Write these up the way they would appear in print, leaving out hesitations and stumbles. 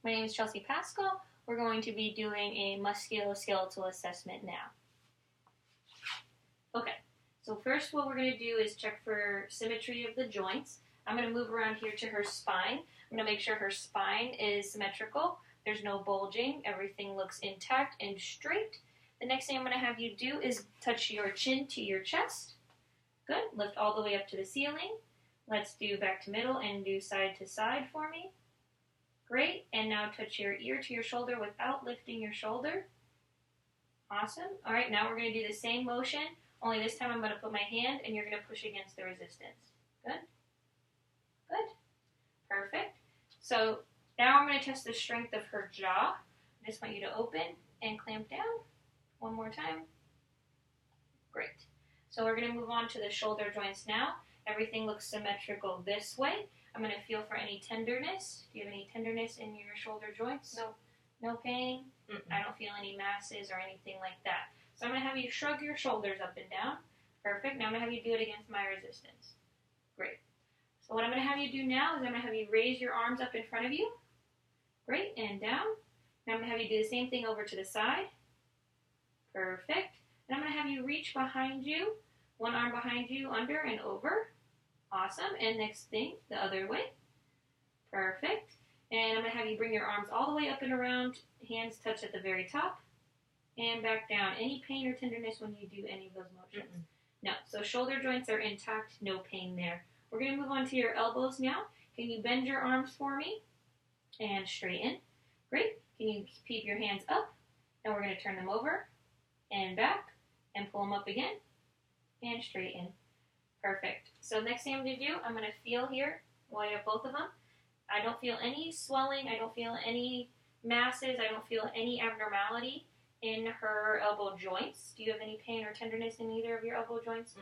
My name is Chelsea Pascal. We're going to be doing a musculoskeletal assessment now. Okay, so first what we're going to do is check for symmetry of the joints. I'm going to move around here to her spine. I'm going to make sure her spine is symmetrical. There's no bulging. Everything looks intact and straight. The next thing I'm going to have you do is touch your chin to your chest. Good. Lift all the way up to the ceiling. Let's do back to middle and do side to side for me. Great. And now touch your ear to your shoulder without lifting your shoulder. Awesome. All right, now we're going to do the same motion, only this time I'm going to put my hand and you're going to push against the resistance. Good. Good. Perfect. So now I'm going to test the strength of her jaw. I just want you to open and clamp down. One more time. Great. So we're going to move on to the shoulder joints now. Everything looks symmetrical this way. I'm going to feel for any tenderness. Do you have any tenderness in your shoulder joints? No. No pain? I don't feel any masses or anything like that. So I'm going to have you shrug your shoulders up and down. Perfect. Now I'm going to have you do it against my resistance. Great. So what I'm going to have you do now is I'm going to have you raise your arms up in front of you. Great. And down. Now I'm going to have you do the same thing over to the side. Perfect. And I'm going to have you reach behind you. One arm behind you, under and over. Awesome. And next thing, the other way. Perfect. And I'm going to have you bring your arms all the way up and around. Hands touch at the very top. And back down. Any pain or tenderness when you do any of those motions? No. So shoulder joints are intact. No pain there. We're going to move on to your elbows now. Can you bend your arms for me? And straighten. Great. Can you keep your hands up? And we're going to turn them over. And back. And pull them up again. And straighten. Perfect. So next thing I'm going to do, I'm going to feel here while you have both of them. I don't feel any swelling. I don't feel any masses. I don't feel any abnormality in her elbow joints. Do you have any pain or tenderness in either of your elbow joints?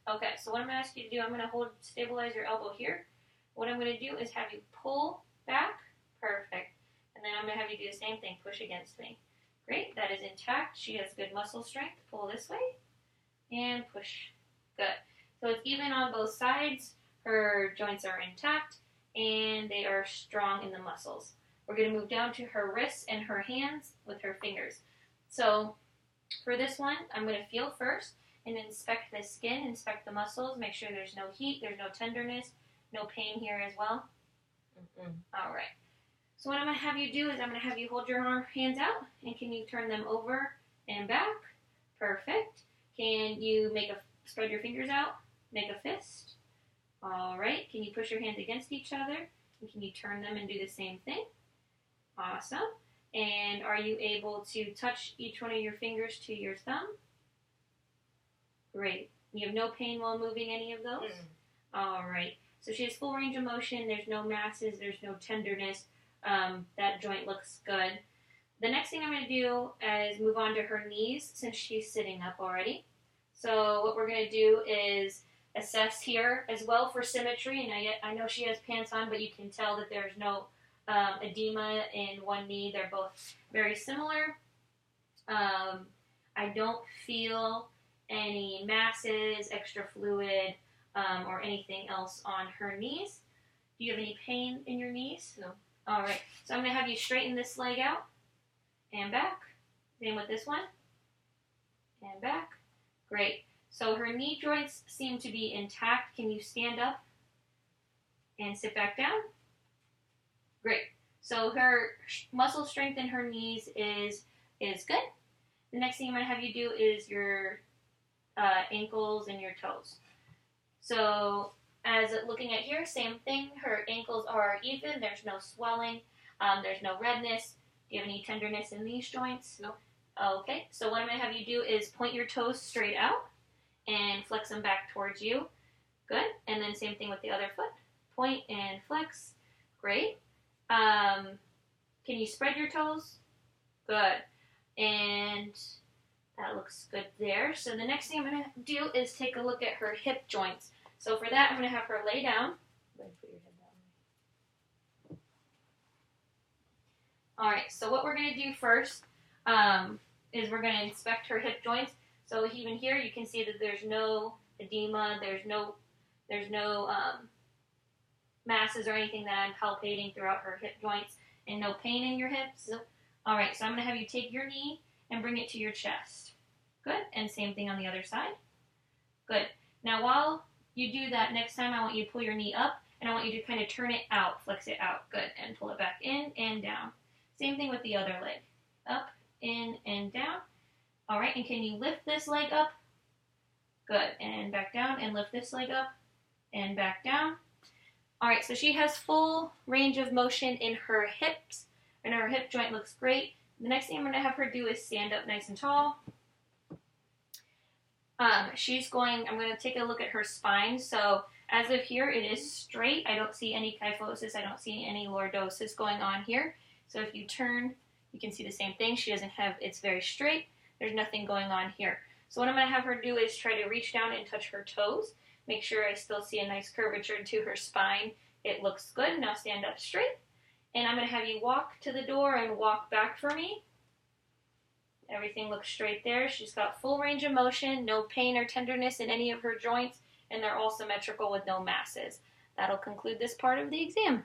Okay, so what I'm going to ask you to do, I'm going to stabilize your elbow here. What I'm going to do is have you pull back. Perfect. And then I'm going to have you do the same thing. Push against me. Great. That is intact. She has good muscle strength. Pull this way. And push. Good. So it's even on both sides. Her joints are intact and they are strong in the muscles. We're going to move down to her wrists and her hands with her fingers. So for this one, I'm going to feel first and inspect the skin, inspect the muscles, make sure there's no heat, there's no tenderness, no pain here as well. All right. So what I'm going to have you do is I'm going to have you hold your hands out, and can you turn them over and back? Perfect. Can you spread your fingers out? Make a fist. All right. Can you push your hands against each other? And can you turn them and do the same thing? Awesome. And are you able to touch each one of your fingers to your thumb? Great. You have no pain while moving any of those? All right. So she has full range of motion. There's no masses. There's no tenderness. That joint looks good. The next thing I'm going to do is move on to her knees since she's sitting up already. So what we're going to do is assess here as well for symmetry. And I know she has pants on, but you can tell that there's no edema in one knee. They're both very similar. I don't feel any masses, extra fluid, or anything else on her knees. Do you have any pain in your knees? No. All right. So I'm going to have you straighten this leg out and back. Same with this one. And back. Great. So her knee joints seem to be intact. Can you stand up and sit back down? Great. So her muscle strength in her knees is good. The next thing I'm going to have you do is your ankles and your toes. So as looking at here, same thing. Her ankles are even. There's no swelling. There's no redness. Do you have any tenderness in these joints? No. Okay. So what I'm going to have you do is point your toes straight out and flex them back towards you. Good. And then same thing with the other foot. Point and flex. Great. Can you spread your toes? Good. And that looks good there. So the next thing I'm going to do is take a look at her hip joints. So for that, I'm going to have her lay down. Go ahead and put your head down. All right, so what we're going to do first is we're going to inspect her hip joints. So even here, you can see that there's no edema, there's no masses or anything that I'm palpating throughout her hip joints. And no pain in your hips? Nope. All right, so I'm going to have you take your knee and bring it to your chest. Good. And same thing on the other side. Good. Now, while you do that, next time I want you to pull your knee up, and I want you to kind of turn it out, flex it out. Good. And pull it back in and down. Same thing with the other leg. Up, in, and down. All right, and can you lift this leg up? Good. And back down, and lift this leg up, and back down. All right, so she has full range of motion in her hips, and her hip joint looks great. The next thing I'm going to have her do is stand up nice and tall. I'm going to take a look at her spine. So as of here, it is straight. I don't see any kyphosis. I don't see any lordosis going on here. So if you turn, you can see the same thing. She doesn't have, it's very straight. There's nothing going on here. So what I'm going to have her do is try to reach down and touch her toes. Make sure I still see a nice curvature to her spine. It looks good. Now stand up straight. And I'm going to have you walk to the door and walk back for me. Everything looks straight there. She's got full range of motion, no pain or tenderness in any of her joints, and they're all symmetrical with no masses. That'll conclude this part of the exam.